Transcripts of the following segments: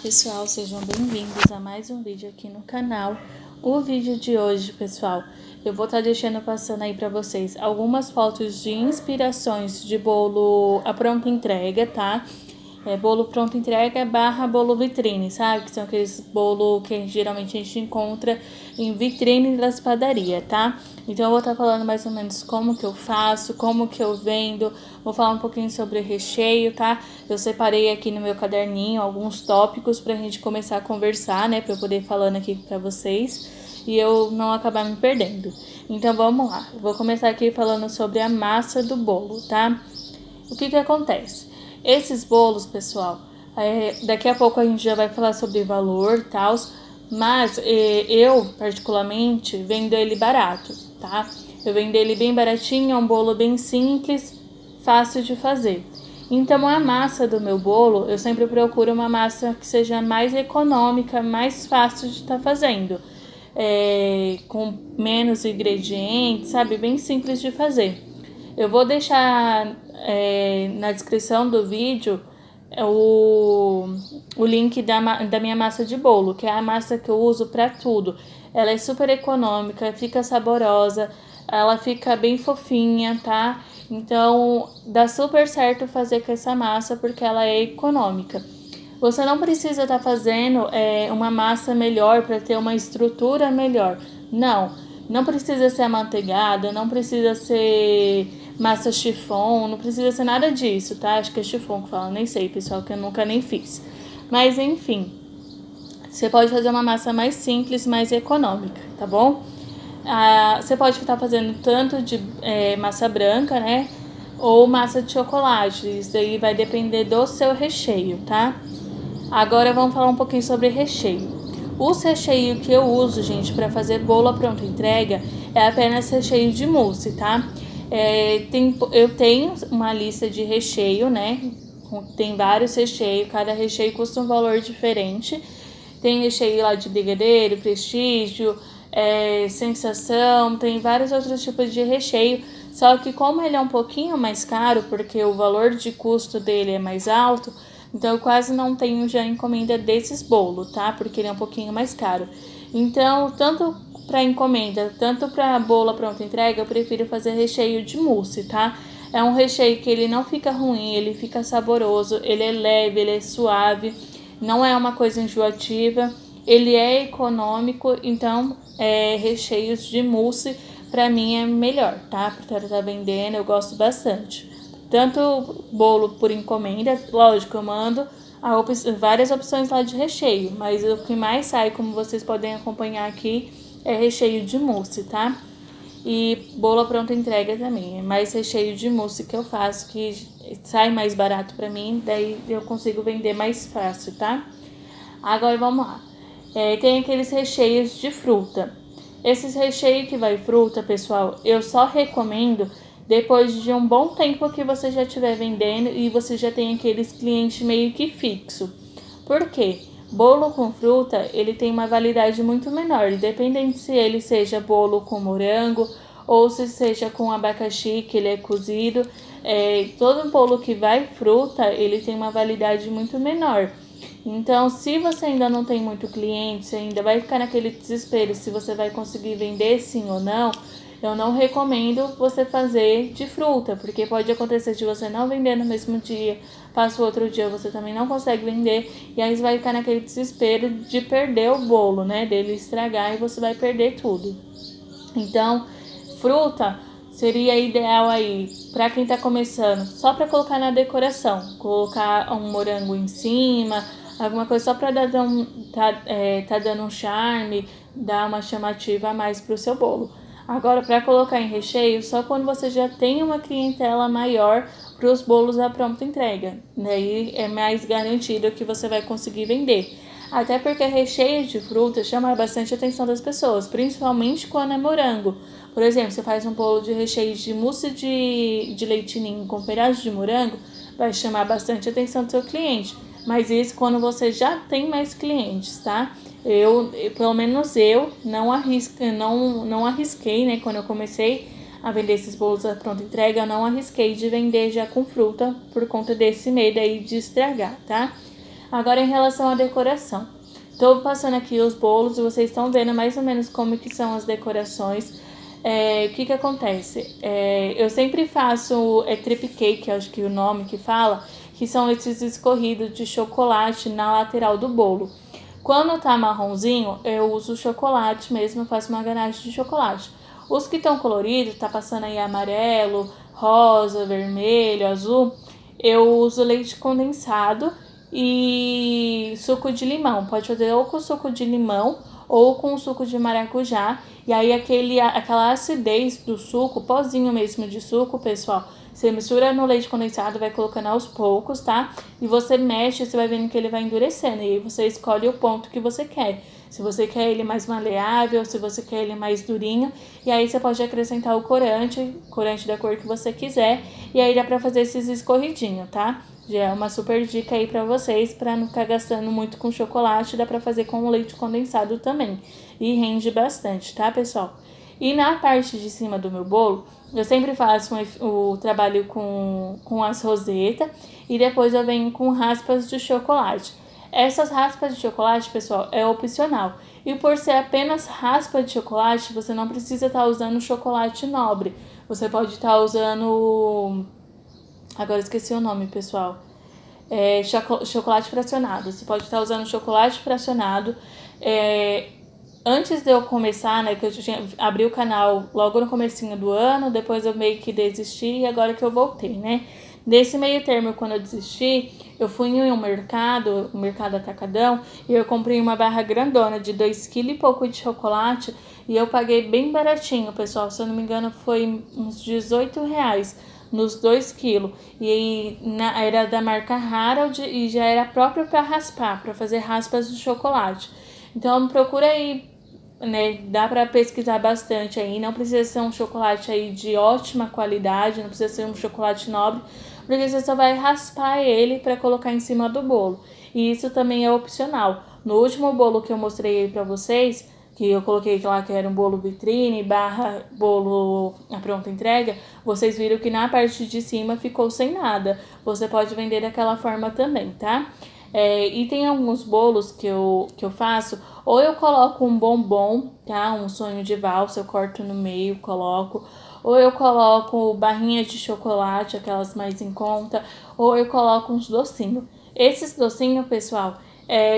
pessoal, sejam bem-vindos a mais um vídeo aqui no canal. O vídeo de hoje, pessoal, eu vou estar deixando passando aí pra vocês algumas fotos de inspirações de bolo à pronta entrega, tá? Bolo pronta entrega / bolo vitrine, sabe? Que são aqueles bolos que geralmente a gente encontra em vitrine das padarias, tá? Então eu vou estar falando mais ou menos como que eu faço, como que eu vendo, vou falar um pouquinho sobre recheio, tá? Eu separei aqui no meu caderninho alguns tópicos pra gente começar a conversar, né? Pra eu poder ir falando aqui pra vocês e eu não acabar me perdendo. Então vamos lá, eu vou começar aqui falando sobre a massa do bolo, tá? O que acontece? Esses bolos, pessoal, daqui a pouco a gente já vai falar sobre valor e tal, mas eu, particularmente, vendo ele barato, tá? Eu vendo ele bem baratinho, é um bolo bem simples, fácil de fazer. Então, a massa do meu bolo, eu sempre procuro uma massa que seja mais econômica, mais fácil de estar fazendo. Com menos ingredientes, sabe? Bem simples de fazer. Eu vou deixar na descrição do vídeo o link da minha massa de bolo, que é a massa que eu uso para tudo. Ela é super econômica, fica saborosa, ela fica bem fofinha, tá? Então dá super certo fazer com essa massa porque ela é econômica. Você não precisa estar fazendo uma massa melhor para ter uma estrutura melhor. Não precisa ser amanteigada, não precisa ser massa chiffon, não precisa ser nada disso, tá? Acho que é chiffon que fala, nem sei, pessoal, que eu nunca nem fiz. Mas enfim, você pode fazer uma massa mais simples, mais econômica, tá bom? Você pode estar fazendo tanto de massa branca, né? Ou massa de chocolate, isso aí vai depender do seu recheio, tá? Agora vamos falar um pouquinho sobre recheio. Os recheios que eu uso, gente, para fazer bolo à pronta entrega é apenas recheio de mousse, tá? Eu tenho uma lista de recheio, né? Tem vários recheios, cada recheio custa um valor diferente. Tem recheio lá de brigadeiro, prestígio, sensação, tem vários outros tipos de recheio. Só que como ele é um pouquinho mais caro, porque o valor de custo dele é mais alto, então eu quase não tenho já encomenda desses bolos, tá? Porque ele é um pouquinho mais caro. Então, tanto para encomenda, tanto para bolo à pronta entrega, eu prefiro fazer recheio de mousse, tá? É um recheio que ele não fica ruim, ele fica saboroso, ele é leve, ele é suave, não é uma coisa enjoativa, ele é econômico, então recheios de mousse para mim é melhor, tá? Para estar vendendo, eu gosto bastante. Tanto bolo por encomenda, lógico, eu mando várias opções lá de recheio, mas o que mais sai, como vocês podem acompanhar aqui, é recheio de mousse, tá? E bolo à pronta entrega também, é mais recheio de mousse que eu faço, que sai mais barato pra mim, daí eu consigo vender mais fácil, tá? Agora vamos lá. Tem aqueles recheios de fruta. Esses recheios que vai fruta, pessoal, eu só recomendo depois de um bom tempo que você já estiver vendendo e você já tem aqueles clientes meio que fixo. Por quê? Bolo com fruta, ele tem uma validade muito menor, independente se ele seja bolo com morango ou se seja com abacaxi, que ele é cozido. Todo bolo que vai fruta, ele tem uma validade muito menor. Então, se você ainda não tem muito cliente, você ainda vai ficar naquele desespero se você vai conseguir vender sim ou não, eu não recomendo você fazer de fruta, porque pode acontecer de você não vender no mesmo dia, passa o outro dia você também não consegue vender, e aí você vai ficar naquele desespero de perder o bolo, né, dele estragar e você vai perder tudo. Então, fruta seria ideal aí para quem tá começando, só para colocar na decoração, colocar um morango em cima, alguma coisa só para tá dando um charme, dar uma chamativa a mais pro seu bolo. Agora, para colocar em recheio, só quando você já tem uma clientela maior para os bolos à pronta entrega. Daí é mais garantido que você vai conseguir vender. Até porque recheio de fruta chama bastante a atenção das pessoas, principalmente quando é morango. Por exemplo, você faz um bolo de recheio de mousse de leite ninho com pedaço de morango, vai chamar bastante a atenção do seu cliente. Mas isso quando você já tem mais clientes, tá? Pelo menos eu não arrisquei, né? Quando eu comecei a vender esses bolos à pronta entrega, eu não arrisquei de vender já com fruta por conta desse medo aí de estragar, tá? Agora, em relação à decoração. Estou passando aqui os bolos e vocês estão vendo mais ou menos como que são as decorações. O que acontece? Eu sempre faço trip cake, acho que é o nome que fala, que são esses escorridos de chocolate na lateral do bolo. Quando tá marronzinho, eu uso chocolate mesmo, eu faço uma ganache de chocolate. Os que estão coloridos, tá passando aí amarelo, rosa, vermelho, azul, eu uso leite condensado e suco de limão. Pode fazer ou com suco de limão ou com suco de maracujá. E aí aquela acidez do suco, pozinho mesmo de suco, pessoal, você mistura no leite condensado, vai colocando aos poucos, tá? E você mexe, você vai vendo que ele vai endurecendo. E aí você escolhe o ponto que você quer. Se você quer ele mais maleável, se você quer ele mais durinho. E aí você pode acrescentar o corante da cor que você quiser. E aí dá pra fazer esses escorridinhos, tá? Já é uma super dica aí pra vocês, pra não ficar gastando muito com chocolate. Dá pra fazer com o leite condensado também. E rende bastante, tá, pessoal? E na parte de cima do meu bolo, eu sempre faço o trabalho com as rosetas e depois eu venho com raspas de chocolate. Essas raspas de chocolate, pessoal, é opcional. E por ser apenas raspa de chocolate, você não precisa estar usando chocolate nobre. Você pode estar usando... Agora esqueci o nome, pessoal. Chocolate fracionado. Você pode estar usando chocolate fracionado. Antes de eu começar, né, que eu abri o canal logo no comecinho do ano, depois eu meio que desisti e agora que eu voltei, né? Nesse meio termo, quando eu desisti, eu fui em um mercado atacadão, e eu comprei uma barra grandona de 2 kg e pouco de chocolate e eu paguei bem baratinho, pessoal. Se eu não me engano, foi uns R$18 nos 2 quilos. E era da marca Harold e já era próprio para raspar, para fazer raspas de chocolate. Então procura aí, né? Dá para pesquisar bastante aí. Não precisa ser um chocolate aí de ótima qualidade, não precisa ser um chocolate nobre, porque você só vai raspar ele para colocar em cima do bolo. E isso também é opcional. No último bolo que eu mostrei aí para vocês, que eu coloquei lá que era um bolo vitrine barra bolo à pronta entrega, vocês viram que na parte de cima ficou sem nada. Você pode vender daquela forma também, tá? E tem alguns bolos que eu faço, ou eu coloco um bombom, tá? Um sonho de valsa, eu corto no meio, coloco. Ou eu coloco barrinhas de chocolate, aquelas mais em conta. Ou eu coloco uns docinhos. Esses docinhos, pessoal,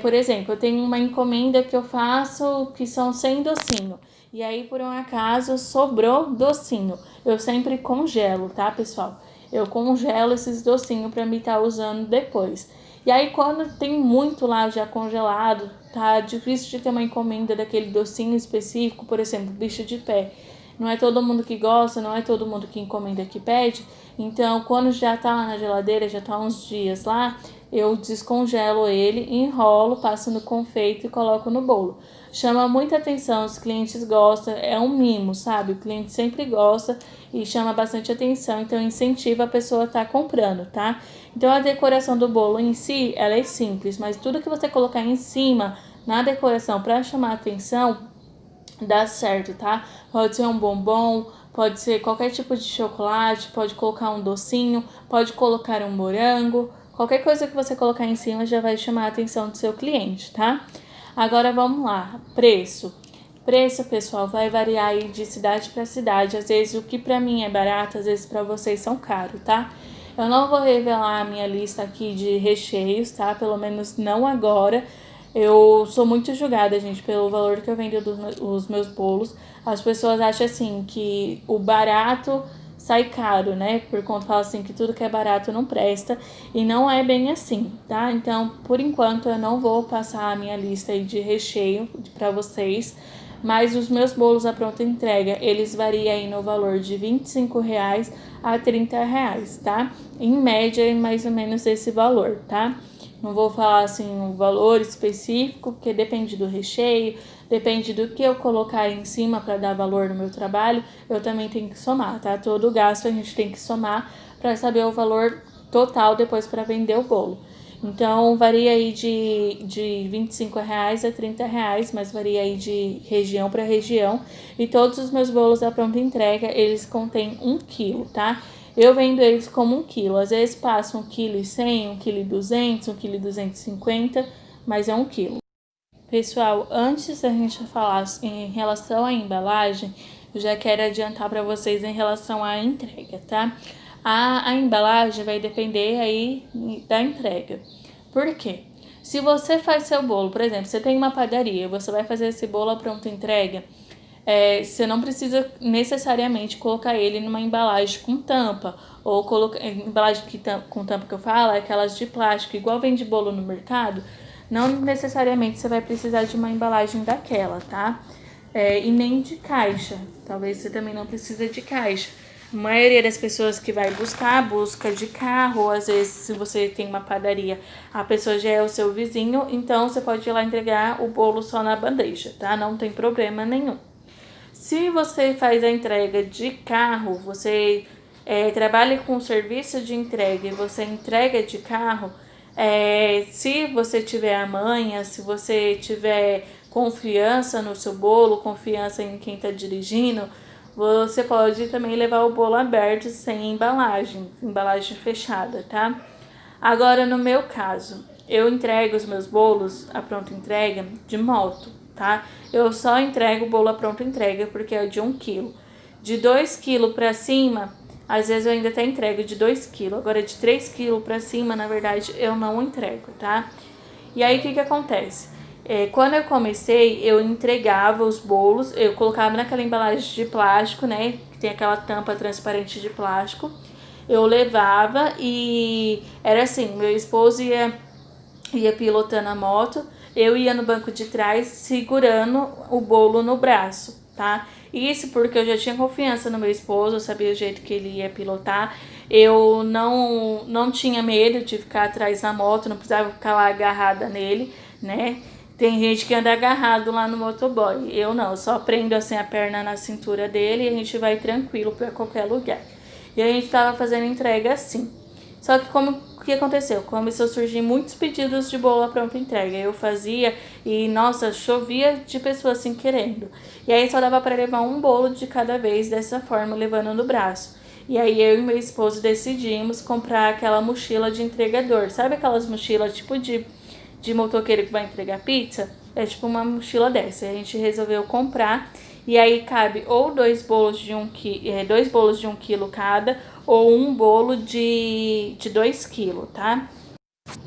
por exemplo, eu tenho uma encomenda que eu faço que são 100 docinhos. E aí, por um acaso, sobrou docinho. Eu sempre congelo, tá, pessoal? Eu congelo esses docinhos pra me estar usando depois. E aí, quando tem muito lá já congelado, tá difícil de ter uma encomenda daquele docinho específico, por exemplo, bicho de pé. Não é todo mundo que gosta, não é todo mundo que encomenda que pede. Então, quando já tá lá na geladeira, já tá uns dias lá, eu descongelo ele, enrolo, passo no confeito e coloco no bolo. Chama muita atenção, os clientes gostam, é um mimo, sabe? O cliente sempre gosta e chama bastante atenção, então incentiva a pessoa a estar comprando, tá? Então a decoração do bolo em si, ela é simples, mas tudo que você colocar em cima na decoração para chamar atenção, dá certo, tá? Pode ser um bombom, pode ser qualquer tipo de chocolate, pode colocar um docinho, pode colocar um morango, qualquer coisa que você colocar em cima já vai chamar a atenção do seu cliente, tá? Agora vamos lá, preço. Preço, pessoal, vai variar aí de cidade para cidade. Às vezes o que para mim é barato, às vezes para vocês são caro, tá? Eu não vou revelar a minha lista aqui de recheios, tá? Pelo menos não agora. Eu sou muito julgada, gente, pelo valor que eu vendo os meus bolos. As pessoas acham assim que o barato sai caro, né? Por conta fala assim que tudo que é barato não presta. E não é bem assim, tá? Então, por enquanto, eu não vou passar a minha lista aí de recheio para vocês. Mas os meus bolos à pronta entrega, eles variam aí no valor de R$25 a R$30, tá? Em média, é mais ou menos esse valor, tá? Não vou falar assim um valor específico, porque depende do recheio, depende do que eu colocar em cima para dar valor no meu trabalho, eu também tenho que somar, tá? Todo gasto a gente tem que somar para saber o valor total depois para vender o bolo. Então, varia aí de R$25 a R$30, mas varia aí de região para região. E todos os meus bolos à pronta entrega, eles contêm 1 quilo, tá? Eu vendo eles como 1 quilo. Às vezes passa 1,1 kg, 1,2 kg, 1,250 kg, mas é 1 quilo. Pessoal, antes da gente falar em relação à embalagem, eu já quero adiantar para vocês em relação à entrega, tá? A embalagem vai depender aí da entrega. Por quê? Se você faz seu bolo, por exemplo, você tem uma padaria, você vai fazer esse bolo à pronta entrega, você não precisa necessariamente colocar ele numa embalagem com tampa, ou colocar embalagem com tampa que eu falo, é aquelas de plástico, igual vende bolo no mercado. Não necessariamente você vai precisar de uma embalagem daquela, tá? E nem de caixa. Talvez você também não precisa de caixa. A maioria das pessoas que vai busca de carro, ou às vezes se você tem uma padaria, a pessoa já é o seu vizinho, então você pode ir lá entregar o bolo só na bandeja, tá? Não tem problema nenhum. Se você faz a entrega de carro, você trabalha com serviço de entrega e você entrega de carro, se você tiver a manha, se você tiver confiança no seu bolo, confiança em quem está dirigindo, você pode também levar o bolo aberto sem embalagem fechada, tá? Agora, no meu caso, eu entrego os meus bolos à pronta entrega de moto, tá? Eu só entrego o bolo à pronta entrega porque é de 1 quilo. De 2 kg para cima, às vezes eu ainda até entrego de 2 kg. Agora, de 3 kg para cima, na verdade, eu não entrego, tá? E aí, o que acontece? Quando eu comecei, eu entregava os bolos, eu colocava naquela embalagem de plástico, né? Que tem aquela tampa transparente de plástico. Eu levava e era assim, meu esposo ia pilotando a moto, eu ia no banco de trás segurando o bolo no braço, tá? Isso porque eu já tinha confiança no meu esposo, eu sabia o jeito que ele ia pilotar, eu não tinha medo de ficar atrás da moto, não precisava ficar lá agarrada nele, né? Tem gente que anda agarrado lá no motoboy, eu não, eu só prendo assim a perna na cintura dele e a gente vai tranquilo para qualquer lugar. E a gente tava fazendo entrega assim. Só que o que aconteceu? Começou a surgir muitos pedidos de bolo à pronta entrega. Eu fazia e, nossa, chovia de pessoas assim querendo. E aí só dava para levar um bolo de cada vez dessa forma, levando no braço. E aí eu e meu esposo decidimos comprar aquela mochila de entregador. Sabe aquelas mochilas tipo de motoqueiro que vai entregar pizza? É tipo uma mochila dessa. A gente resolveu comprar. E aí cabe ou 2 bolos de 1 kg cada, ou um bolo de 2 kg, tá?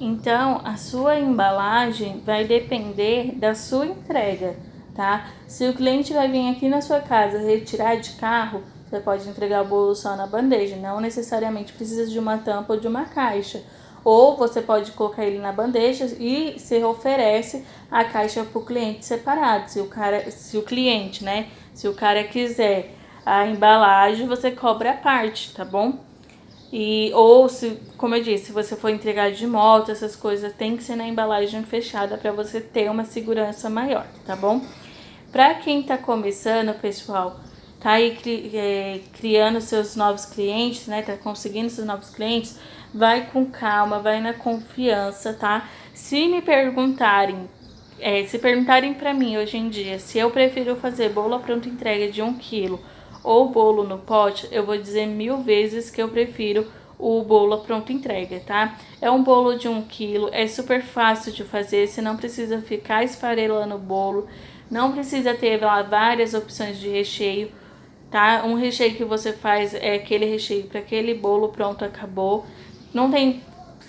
Então, a sua embalagem vai depender da sua entrega, tá? Se o cliente vai vir aqui na sua casa retirar de carro, você pode entregar o bolo só na bandeja, não necessariamente precisa de uma tampa ou de uma caixa. Ou você pode colocar ele na bandeja e se oferece a caixa para o cliente separado. Se o cliente, né? Se o cara quiser a embalagem, você cobra a parte, tá bom? Ou se, como eu disse, se você for entregar de moto, essas coisas tem que ser na embalagem fechada para você ter uma segurança maior, tá bom? Para quem tá começando, pessoal, tá aí criando seus novos clientes, né? Tá conseguindo seus novos clientes, vai com calma, vai na confiança, tá? Se perguntarem para mim hoje em dia se eu prefiro fazer bolo à pronta entrega de 1 kg ou bolo no pote, eu vou dizer 1000 vezes que eu prefiro o bolo à pronta entrega, tá? É um bolo de 1 kg, é super fácil de fazer, você não precisa ficar esfarelando o bolo, não precisa ter lá várias opções de recheio, tá? Um recheio que você faz é aquele recheio para aquele bolo, pronto, acabou. Não tem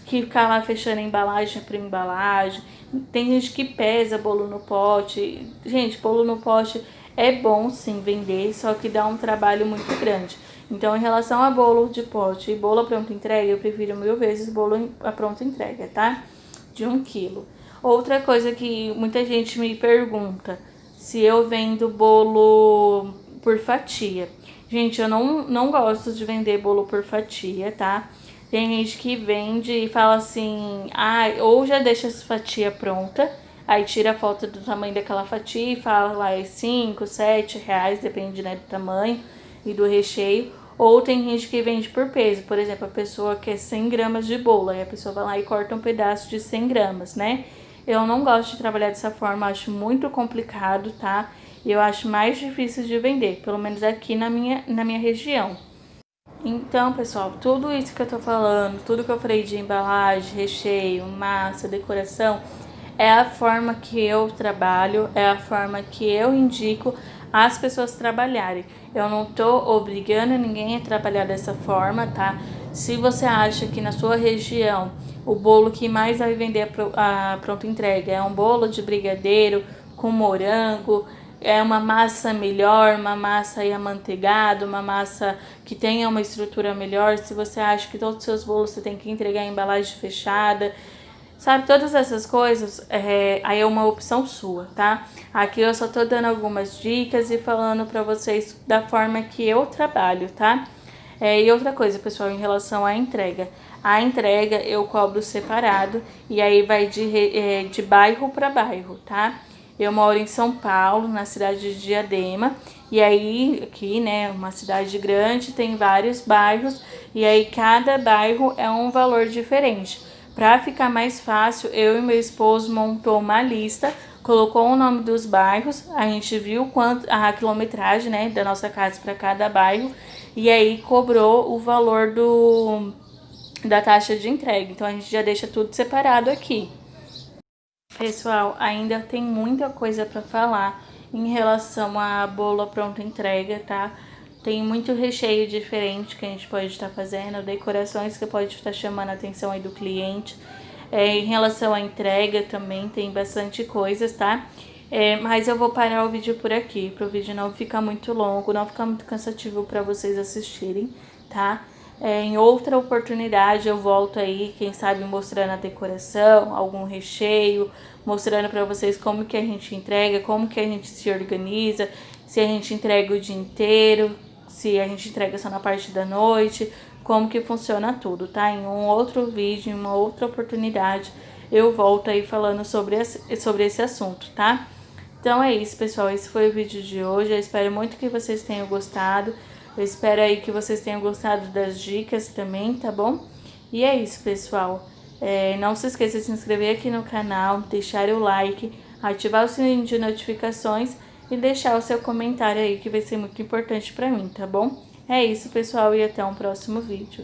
que ficar lá fechando embalagem por embalagem. Tem gente que pesa bolo no pote. Gente, bolo no pote é bom sim vender, só que dá um trabalho muito grande. Então, em relação a bolo de pote e bolo à pronta entrega, eu prefiro 1000 vezes bolo à pronta entrega, tá? De 1 kg. Outra coisa que muita gente me pergunta, se eu vendo bolo por fatia. Gente, eu não gosto de vender bolo por fatia, tá? Tem gente que vende e fala assim, ou já deixa essa fatia pronta, aí tira a foto do tamanho daquela fatia e fala lá é 5, 7 reais, depende, né, do tamanho e do recheio. Ou tem gente que vende por peso, por exemplo, a pessoa quer 100 gramas de bolo, aí a pessoa vai lá e corta um pedaço de 100 gramas, né? Eu não gosto de trabalhar dessa forma, acho muito complicado, tá? E eu acho mais difícil de vender, pelo menos aqui na minha região. Então, pessoal, tudo isso que eu tô falando, tudo que eu falei de embalagem, recheio, massa, decoração, é a forma que eu trabalho, é a forma que eu indico as pessoas trabalharem. Eu não tô obrigando ninguém a trabalhar dessa forma, tá? Se você acha que na sua região o bolo que mais vai vender a pronta entrega é um bolo de brigadeiro com morango, é uma massa melhor, uma massa aí amanteigada, uma massa que tenha uma estrutura melhor. Se você acha que todos os seus bolos você tem que entregar em embalagem fechada, sabe, todas essas coisas, aí é uma opção sua, tá? Aqui eu só tô dando algumas dicas e falando pra vocês da forma que eu trabalho, tá? E outra coisa, pessoal, em relação à entrega. A entrega eu cobro separado e aí vai de bairro para bairro, tá? Eu moro em São Paulo, na cidade de Diadema, e aí aqui, né, uma cidade grande, tem vários bairros, e aí cada bairro é um valor diferente. Para ficar mais fácil, eu e meu esposo montou uma lista, colocou o nome dos bairros, a gente viu quanto a quilometragem, né, da nossa casa para cada bairro, e aí cobrou o valor da taxa de entrega. Então a gente já deixa tudo separado aqui. Pessoal, ainda tem muita coisa para falar em relação a bolo à pronta entrega, tá? Tem muito recheio diferente que a gente pode estar fazendo, decorações que pode estar chamando a atenção aí do cliente. Em relação à entrega também tem bastante coisas, tá? Mas eu vou parar o vídeo por aqui, para o vídeo não ficar muito longo, não ficar muito cansativo para vocês assistirem, tá? Em outra oportunidade eu volto aí, quem sabe mostrando a decoração, algum recheio, mostrando para vocês como que a gente entrega, como que a gente se organiza, se a gente entrega o dia inteiro, se a gente entrega só na parte da noite, como que funciona tudo, tá? Em um outro vídeo, em uma outra oportunidade, eu volto aí falando sobre esse assunto, tá? Então é isso, pessoal, esse foi o vídeo de hoje, eu espero muito que vocês tenham gostado, eu espero aí que vocês tenham gostado das dicas também, tá bom? E é isso, pessoal, não se esqueça de se inscrever aqui no canal, deixar o like, ativar o sininho de notificações e deixar o seu comentário aí que vai ser muito importante pra mim, tá bom? É isso, pessoal, e até um próximo vídeo.